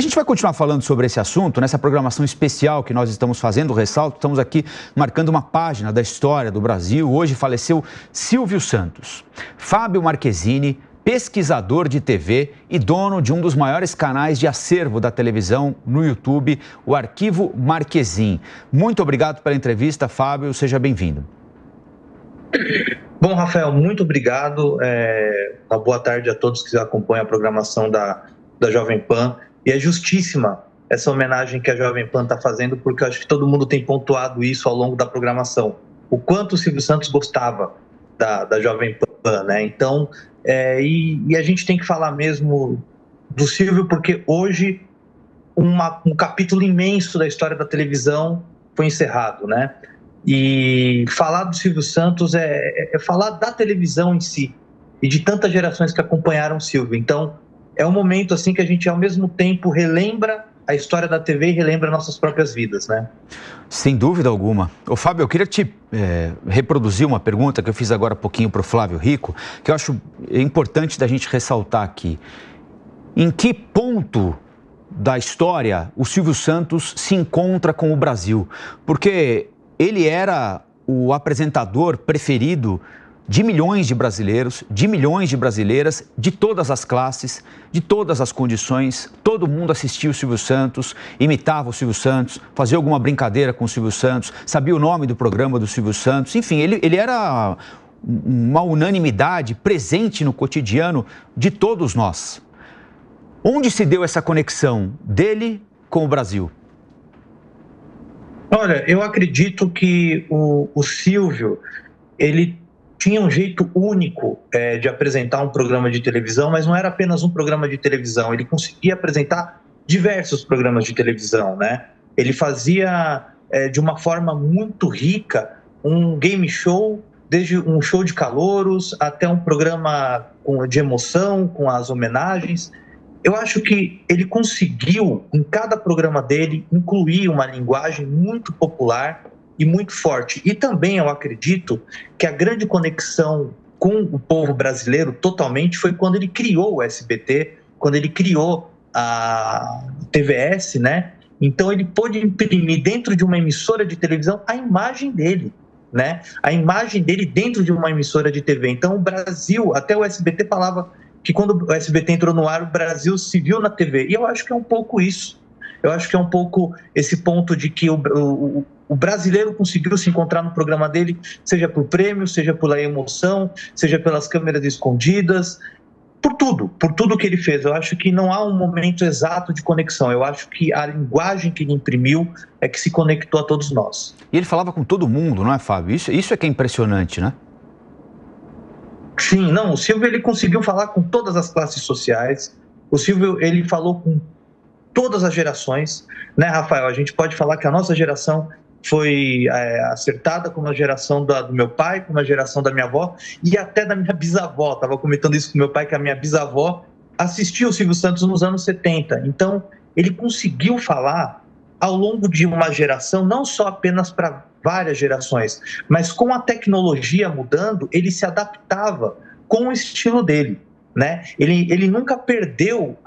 A gente vai continuar falando sobre esse assunto nessa programação especial que nós estamos fazendo, ressalto, estamos aqui marcando uma página da história do Brasil. Hoje faleceu Silvio Santos. Fábio Marchesini, pesquisador de TV e dono de um dos maiores canais de acervo da televisão no YouTube, o Arquivo Marchesin. Muito obrigado pela entrevista, Fábio, seja bem-vindo. Bom, Rafael, muito obrigado. Uma boa tarde a todos que acompanham a programação da Jovem Pan. E é justíssima essa homenagem que a Jovem Pan está fazendo, porque eu acho que todo mundo tem pontuado isso ao longo da programação. O quanto o Silvio Santos gostava da Jovem Pan, né? Então, e a gente tem que falar mesmo do Silvio, porque hoje um capítulo imenso da história da televisão foi encerrado, né? E falar do Silvio Santos é falar da televisão em si e de tantas gerações que acompanharam o Silvio. Então, é um momento assim que a gente, ao mesmo tempo, relembra a história da TV e relembra nossas próprias vidas, né? Sem dúvida alguma. Ô, Fábio, eu queria te reproduzir uma pergunta que eu fiz agora há pouquinho para o Flávio Rico, que eu acho importante da gente ressaltar aqui. Em que ponto da história o Silvio Santos se encontra com o Brasil? Porque ele era o apresentador preferido de milhões de brasileiros, de milhões de brasileiras, de todas as classes, de todas as condições. Todo mundo assistia o Silvio Santos, imitava o Silvio Santos, fazia alguma brincadeira com o Silvio Santos, sabia o nome do programa do Silvio Santos. Enfim, ele era uma unanimidade presente no cotidiano de todos nós. Onde se deu essa conexão dele com o Brasil? Olha, eu acredito que o Silvio, ele tinha um jeito único de apresentar um programa de televisão, mas não era apenas um programa de televisão, ele conseguia apresentar diversos programas de televisão, né? Ele fazia de uma forma muito rica um game show, desde um show de calouros até um programa de emoção, com as homenagens. Eu acho que ele conseguiu, em cada programa dele, incluir uma linguagem muito popular e muito forte. E também eu acredito que a grande conexão com o povo brasileiro totalmente foi quando ele criou o SBT, quando ele criou a TVS, né? Então ele pôde imprimir dentro de uma emissora de televisão a imagem dele, né? A imagem dele dentro de uma emissora de TV. Então o Brasil, até o SBT falava que quando o SBT entrou no ar, o Brasil se viu na TV. E eu acho que é um pouco isso. Eu acho que é um pouco esse ponto de que o brasileiro conseguiu se encontrar no programa dele, seja por prêmio, seja pela emoção, seja pelas câmeras escondidas, por tudo que ele fez. Eu acho que não há um momento exato de conexão. Eu acho que a linguagem que ele imprimiu é que se conectou a todos nós. E ele falava com todo mundo, não é, Fábio? Isso é que é impressionante, né? Sim, não, o Silvio ele conseguiu falar com todas as classes sociais. O Silvio ele falou com todas as gerações, né, Rafael? A gente pode falar que a nossa geração foi acertada com a geração do meu pai, com a geração da minha avó e até da minha bisavó. Estava comentando isso com meu pai, que a minha bisavó assistiu o Silvio Santos nos anos 70. Então, ele conseguiu falar ao longo de uma geração, não só apenas para várias gerações, mas com a tecnologia mudando, ele se adaptava com o estilo dele, né? Ele nunca perdeu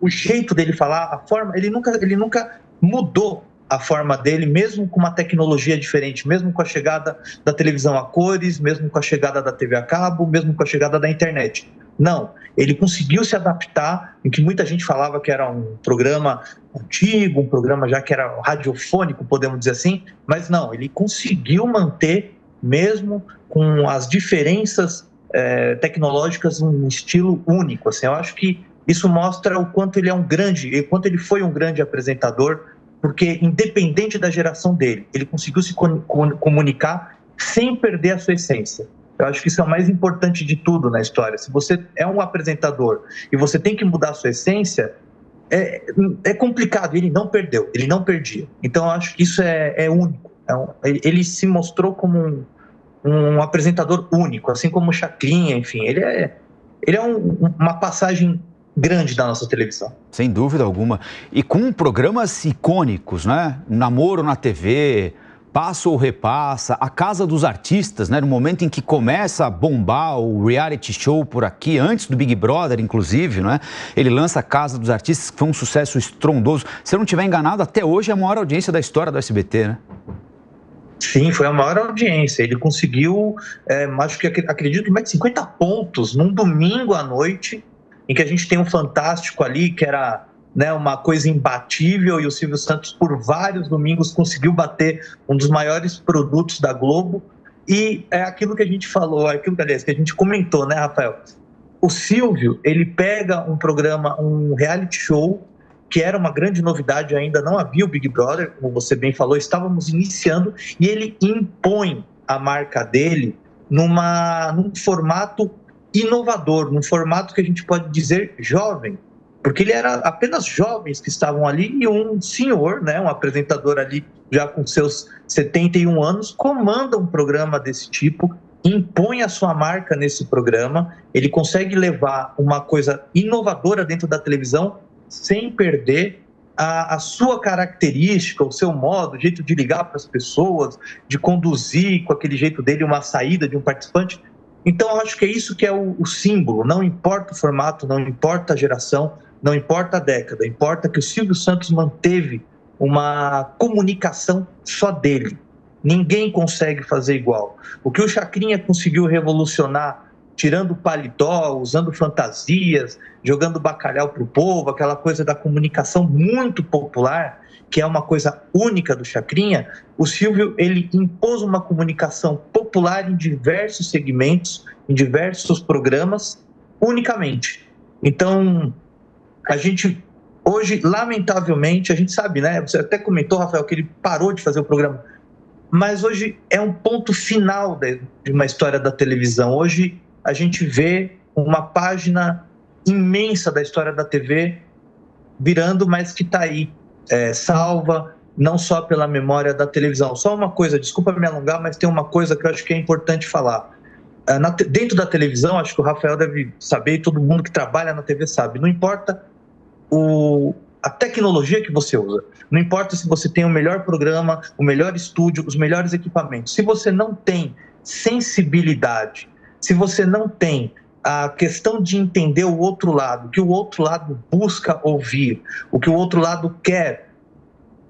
o jeito dele falar, a forma, ele nunca mudou a forma dele, mesmo com uma tecnologia diferente, mesmo com a chegada da televisão a cores, mesmo com a chegada da TV a cabo, mesmo com a chegada da internet. Não, ele conseguiu se adaptar, em que muita gente falava que era um programa antigo, um programa já que era radiofônico, podemos dizer assim, mas não, ele conseguiu manter, mesmo com as diferenças tecnológicas, um estilo único. Assim, eu acho que isso mostra o quanto ele foi um grande apresentador, porque independente da geração dele, ele conseguiu se comunicar sem perder a sua essência. Eu acho que isso é o mais importante de tudo na história. Se você é um apresentador e você tem que mudar a sua essência, é complicado. Ele não perdeu, ele não perdia. Então eu acho que isso é único. Ele se mostrou como um apresentador único, assim como o Chacrinha, enfim. Ele é uma passagem grande da nossa televisão. Sem dúvida alguma. E com programas icônicos, né? Namoro na TV, Passa ou repassa, a Casa dos Artistas, né? No momento em que começa a bombar o reality show por aqui, antes do Big Brother, inclusive, né? Ele lança a Casa dos Artistas, que foi um sucesso estrondoso. Se eu não estiver enganado, até hoje é a maior audiência da história do SBT, né? Sim, foi a maior audiência. Ele conseguiu, acho que acredito que mais de 50 pontos num domingo à noite, em que a gente tem um Fantástico ali, que era, né, uma coisa imbatível, e o Silvio Santos, por vários domingos, conseguiu bater um dos maiores produtos da Globo. E é aquilo que a gente falou, aliás, que a gente comentou, né, Rafael? O Silvio, ele pega um programa, um reality show, que era uma grande novidade, ainda não havia o Big Brother, como você bem falou, estávamos iniciando, e ele impõe a marca dele num formato inovador, num formato que a gente pode dizer jovem, porque ele era apenas jovens que estavam ali, e um senhor, né, um apresentador ali já com seus 71 anos, comanda um programa desse tipo, impõe a sua marca nesse programa, ele consegue levar uma coisa inovadora dentro da televisão, sem perder a sua característica, o seu modo, o jeito de ligar para as pessoas, de conduzir com aquele jeito dele uma saída de um participante. Então, eu acho que é isso que é o símbolo. Não importa o formato, não importa a geração, não importa a década, importa que o Silvio Santos manteve uma comunicação só dele. Ninguém consegue fazer igual. O que o Chacrinha conseguiu revolucionar, tirando o paletó, usando fantasias, jogando bacalhau para o povo, aquela coisa da comunicação muito popular, que é uma coisa única do Chacrinha, o Silvio, ele impôs uma comunicação popular em diversos segmentos, em diversos programas, unicamente. Então, a gente, hoje, lamentavelmente, a gente sabe, né? Você até comentou, Rafael, que ele parou de fazer o programa, mas hoje é um ponto final de uma história da televisão. Hoje, a gente vê uma página imensa da história da TV virando, mas que está aí, salva, não só pela memória da televisão. Só uma coisa, desculpa me alongar, mas tem uma coisa que eu acho que é importante falar. Dentro da televisão, acho que o Rafael deve saber, e todo mundo que trabalha na TV sabe, não importa a tecnologia que você usa, não importa se você tem o melhor programa, o melhor estúdio, os melhores equipamentos, se você não tem sensibilidade, se você não tem a questão de entender o outro lado, o que o outro lado busca ouvir, o que o outro lado quer,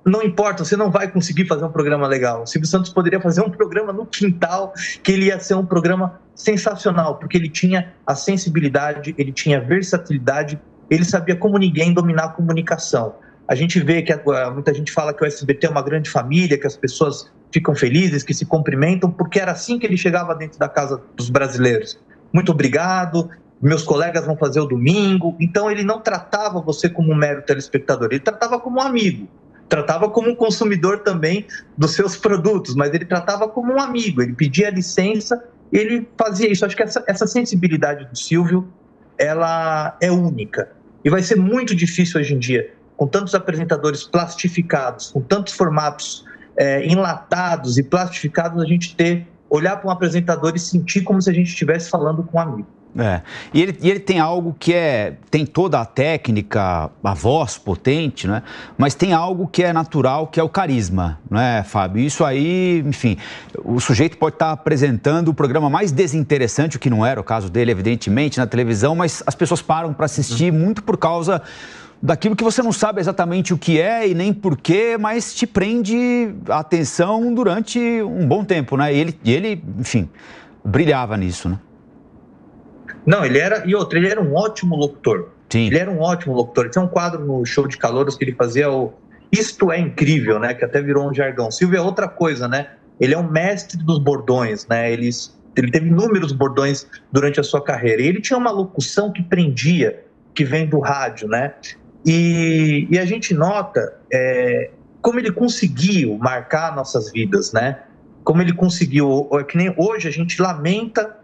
não importa, você não vai conseguir fazer um programa legal. O Silvio Santos poderia fazer um programa no quintal, que ele ia ser um programa sensacional, porque ele tinha a sensibilidade, ele tinha a versatilidade, ele sabia como ninguém dominar a comunicação. A gente vê que muita gente fala que o SBT é uma grande família, que as pessoas ficam felizes, que se cumprimentam, porque era assim que ele chegava dentro da casa dos brasileiros. Muito obrigado, meus colegas vão fazer o domingo. Então ele não tratava você como um mero telespectador, ele tratava como um amigo, tratava como um consumidor também dos seus produtos, mas ele tratava como um amigo, ele pedia licença, ele fazia isso. Acho que essa sensibilidade do Silvio, ela é única, e vai ser muito difícil hoje em dia, com tantos apresentadores plastificados, com tantos formatos enlatados e plastificados, a gente olhar para um apresentador e sentir como se a gente estivesse falando com um amigo. E ele tem algo que tem toda a técnica, a voz potente, né? Mas tem algo que é natural, que é o carisma, não é, Fábio? Isso aí, enfim, o sujeito pode estar apresentando o programa mais desinteressante, o que não era o caso dele, evidentemente, na televisão, mas as pessoas param para assistir muito por causa daquilo que você não sabe exatamente o que é e nem porquê, mas te prende a atenção durante um bom tempo, né? E ele, enfim, brilhava nisso, né? Não, ele era um ótimo locutor. Sim. Ele era um ótimo locutor. Tinha um quadro no Show de Calouros que ele fazia Isto é Incrível, né? Que até virou um jargão. Silvio é outra coisa, né? Ele é um mestre dos bordões, né? Ele teve inúmeros bordões durante a sua carreira. E ele tinha uma locução que prendia, que vem do rádio, né? E a gente nota como ele conseguiu marcar nossas vidas, né? Como ele conseguiu, que nem hoje a gente lamenta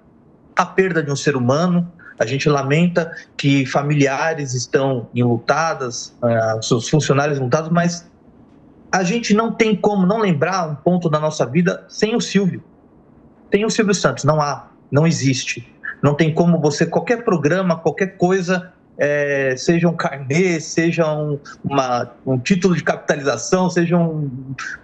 a perda de um ser humano, a gente lamenta que familiares estão enlutadas, seus funcionários enlutados, mas a gente não tem como não lembrar um ponto da nossa vida sem o Silvio. Tem o Silvio Santos, não existe. Não tem como qualquer programa, qualquer coisa seja um carnê, seja um título de capitalização, seja um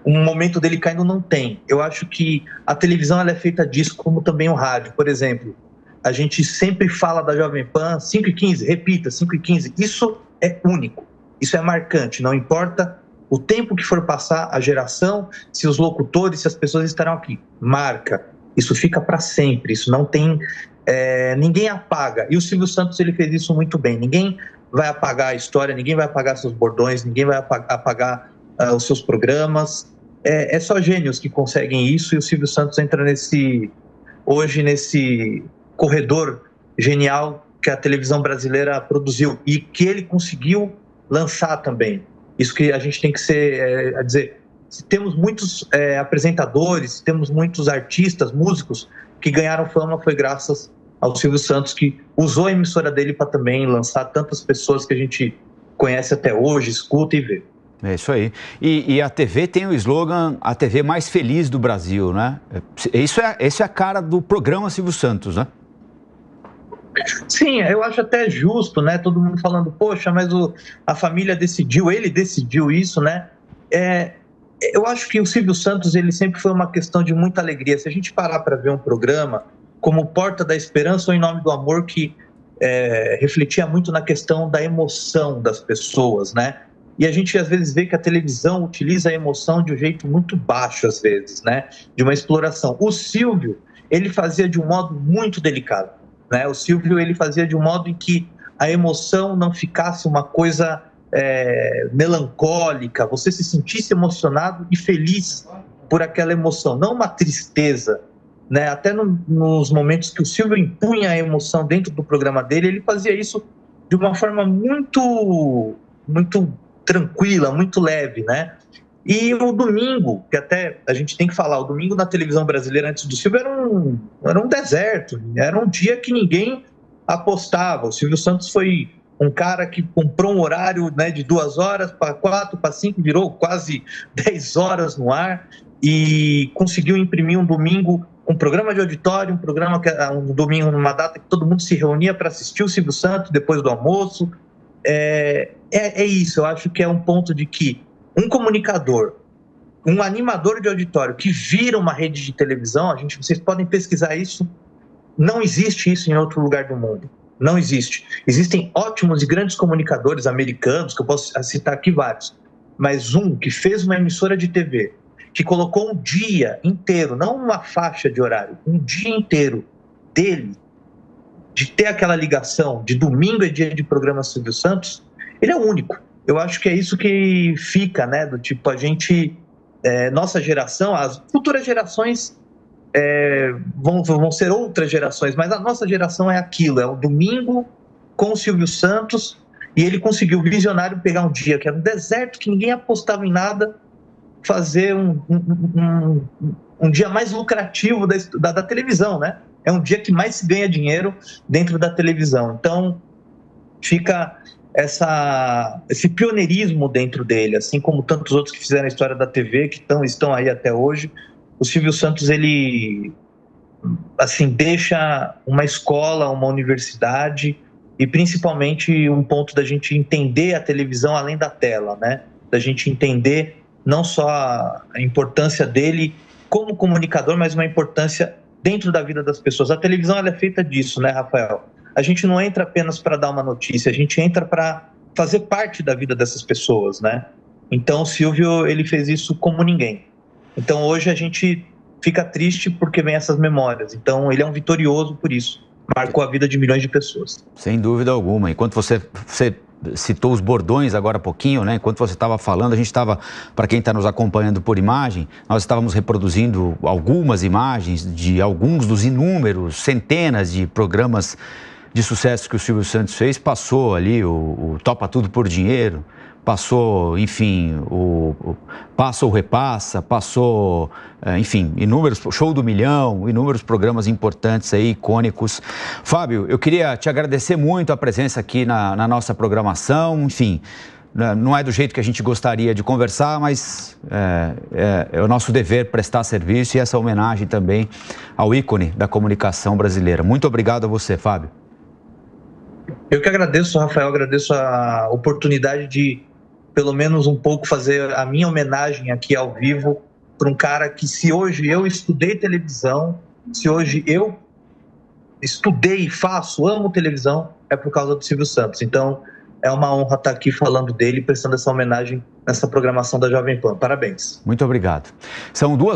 momento dele caindo, não tem. Eu acho que a televisão ela é feita disso, como também o rádio. Por exemplo, a gente sempre fala da Jovem Pan, 5h15, repita, 5h15. Isso é único, isso é marcante, não importa o tempo que for passar, a geração, se os locutores, se as pessoas estarão aqui. Marca, isso fica para sempre, isso não tem... ninguém apaga. E o Silvio Santos ele fez isso muito bem. Ninguém vai apagar a história, ninguém vai apagar seus bordões, ninguém vai apagar os seus programas. É só gênios que conseguem isso, e o Silvio Santos entra hoje nesse corredor genial que a televisão brasileira produziu e que ele conseguiu lançar também. Isso que a gente tem que dizer. Se temos muitos apresentadores, se temos muitos artistas, músicos que ganharam fama, foi graças ao Silvio Santos, que usou a emissora dele para também lançar tantas pessoas que a gente conhece até hoje, escuta e vê. É isso aí. E a TV tem o slogan, a TV mais feliz do Brasil, né? Isso é a cara do programa Silvio Santos, né? Sim, eu acho até justo, né? Todo mundo falando, poxa, mas a família decidiu, ele decidiu isso, né? Eu acho que o Silvio Santos, ele sempre foi uma questão de muita alegria. Se a gente parar para ver um programa como Porta da Esperança ou Em Nome do Amor, que refletia muito na questão da emoção das pessoas, né? E a gente às vezes vê que a televisão utiliza a emoção de um jeito muito baixo, às vezes, né? De uma exploração. O Silvio, ele fazia de um modo muito delicado, né? O Silvio, ele fazia de um modo em que a emoção não ficasse uma coisa melancólica, você se sentisse emocionado e feliz por aquela emoção, não uma tristeza, né? Até nos momentos que o Silvio impunha a emoção dentro do programa dele, ele fazia isso de uma forma muito, muito tranquila, muito leve, né? E o domingo, que até a gente tem que falar, o domingo na televisão brasileira antes do Silvio era um deserto, era um dia que ninguém apostava. O Silvio Santos foi um cara que comprou um horário, né, de 2 horas para 4, para 5, virou quase 10 horas no ar e conseguiu imprimir um domingo, um programa de auditório, um domingo numa data que todo mundo se reunia para assistir o Silvio Santos depois do almoço. É isso, eu acho que é um ponto de que um comunicador, um animador de auditório que vira uma rede de televisão, vocês podem pesquisar isso, não existe isso em outro lugar do mundo. Não existe. Existem ótimos e grandes comunicadores americanos, que eu posso citar aqui vários, mas um que fez uma emissora de TV, que colocou um dia inteiro, não uma faixa de horário, um dia inteiro dele, de ter aquela ligação de domingo é dia de programa Silvio Santos, ele é único. Eu acho que é isso que fica, né? Do tipo, a gente, nossa geração, as futuras gerações vão ser outras gerações, mas a nossa geração é aquilo, é o domingo com o Silvio Santos, e ele conseguiu, visionário, pegar um dia que era um deserto, que ninguém apostava em nada, fazer um dia mais lucrativo da televisão, né? É um dia que mais se ganha dinheiro dentro da televisão. Então, fica esse pioneirismo dentro dele, assim como tantos outros que fizeram a história da TV, que estão aí até hoje. O Silvio Santos, ele assim, deixa uma escola, uma universidade e principalmente um ponto da gente entender a televisão além da tela, né? Da gente entender não só a importância dele como comunicador, mas uma importância dentro da vida das pessoas. A televisão ela é feita disso, né, Rafael? A gente não entra apenas para dar uma notícia, a gente entra para fazer parte da vida dessas pessoas, né? Então o Silvio, ele fez isso como ninguém. Então hoje a gente fica triste porque vem essas memórias. Então ele é um vitorioso por isso. Marcou a vida de milhões de pessoas. Sem dúvida alguma. Enquanto você citou os bordões agora há pouquinho, né? Enquanto você estava falando, a gente estava, para quem está nos acompanhando por imagem, nós estávamos reproduzindo algumas imagens de alguns dos inúmeros, centenas de programas de sucesso que o Silvio Santos fez. Passou ali o Topa Tudo por Dinheiro, passou, enfim, o Passa ou Repassa, passou, enfim, inúmeros, Show do Milhão, inúmeros programas importantes aí, icônicos. Fábio, eu queria te agradecer muito a presença aqui na nossa programação, enfim, não é do jeito que a gente gostaria de conversar, mas é o nosso dever prestar serviço e essa homenagem também ao ícone da comunicação brasileira. Muito obrigado a você, Fábio. Eu que agradeço, Rafael, agradeço a oportunidade de, pelo menos um pouco, fazer a minha homenagem aqui ao vivo para um cara que, se hoje eu estudei televisão, se hoje eu estudei, amo televisão, é por causa do Silvio Santos. Então, é uma honra estar aqui falando dele, prestando essa homenagem nessa programação da Jovem Pan. Parabéns. Muito obrigado. São 2